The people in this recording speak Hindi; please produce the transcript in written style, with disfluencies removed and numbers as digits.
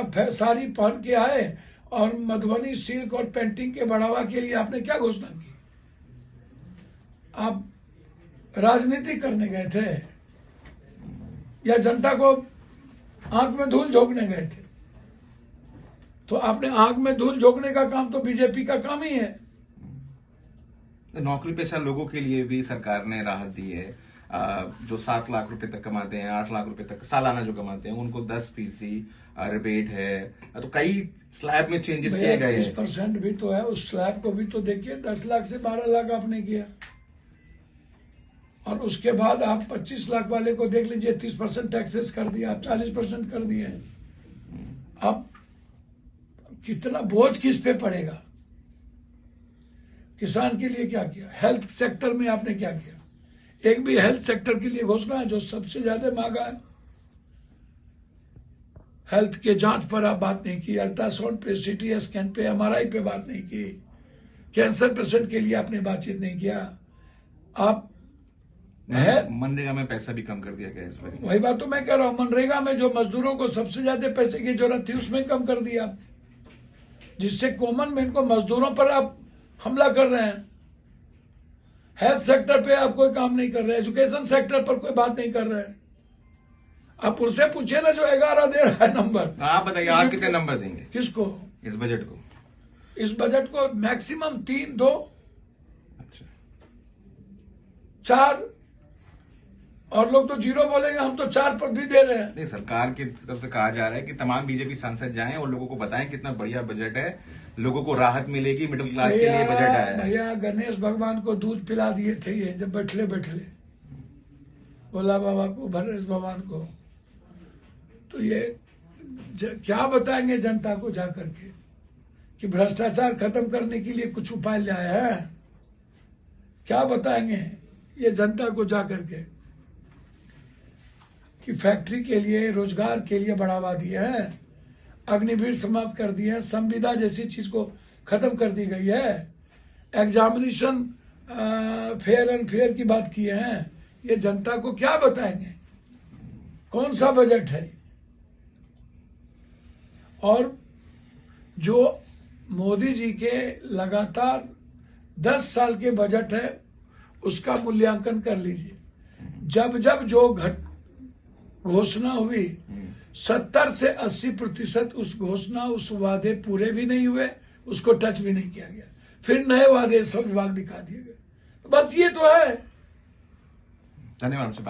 का साड़ी पहन के आए और मधुबनी सिल्क और पेंटिंग के बढ़ावा के लिए आपने क्या घोषणा की? आप राजनीति करने गए थे या जनता को आंख में धूल झोंकने गए थे? तो आपने आंख में धूल झोंकने का काम तो बीजेपी का काम ही है। नौकरी पेशा लोगों के लिए भी सरकार ने राहत दी है। जो 7 लाख रुपए तक कमाते हैं, 8 लाख रुपए तक सालाना जो कमाते हैं, उनको 10% रिबेट है। तो कई स्लैब में चेंजेस किए गए हैं। 30% भी तो है, उस स्लैब को भी तो देखिए। 10 लाख से 12 लाख आपने किया, और उसके बाद आप 25 लाख वाले को देख लीजिए, 30% टैक्सेस कर दिया, आप 40% कर दिए। अब कितना बोझ किस पे पड़ेगा? किसान के लिए क्या किया? हेल्थ सेक्टर में आपने क्या किया? एक भी हेल्थ सेक्टर के लिए घोषणा है, जो सबसे ज्यादा महंगा है। हेल्थ के जांच पर आप बात नहीं की, अल्ट्रासाउंड पे, सीटी स्कैन पे, एमआरआई पे बात नहीं की, कैंसर पेशेंट के लिए आपने बातचीत नहीं किया। आप है मनरेगा में पैसा भी कम कर दिया गया इस बार। वही बात तो मैं कह रहा हूं, मनरेगा में जो मजदूरों को सबसे ज्यादा पैसे की जरूरत थी, उसमें कम कर दिया, जिससे कॉमन मैन को, मजदूरों पर आप हमला कर रहे हैं। हेल्थ सेक्टर पे आप कोई काम नहीं कर रहे, एजुकेशन सेक्टर पर कोई बात नहीं कर रहे हैं। आप उनसे पूछे ना जो 11 दे रहा है नंबर। आप बताइए, आप कितने नंबर देंगे? किसको? इस बजट को। इस बजट को मैक्सिमम 3, 2, अच्छा, 4, और लोग तो 0 बोलेंगे, हम तो 4 पर भी दे रहे हैं। नहीं, सरकार की तरफ से कहा जा रहा है कि तमाम बीजेपी सांसद जाएं और लोगों को बताएं कितना बढ़िया बजट है, लोगों को राहत मिलेगी, मिडिल क्लास के लिए बजट आया है। भैया गणेश भगवान को दूध पिला दिए थे ये, जब बैठले बैठले भोला बाबा को, गणेश भगवान को। तो ये क्या बताएंगे जनता को जाकर के कि भ्रष्टाचार खत्म करने के लिए कुछ उपाय लाया है? क्या बताएंगे ये जनता को जाकर के कि फैक्ट्री के लिए, रोजगार के लिए बढ़ावा दिया है, अग्निवीर समाप्त कर दिया है, संविदा जैसी चीज को खत्म कर दी गई है, एग्जामिनेशन फेयर एंड फेयर की बात की है। ये जनता को क्या बताएंगे? कौन सा बजट है? और जो मोदी जी के लगातार 10 साल के बजट है, उसका मूल्यांकन कर लीजिए। जब जब जो घोषणा हुई, 70 से 80% उस घोषणा, उस वादे पूरे भी नहीं हुए, उसको टच भी नहीं किया गया। फिर नए वादे सब विभाग दिखा दिए गए। तो बस ये तो है। धन्यवाद।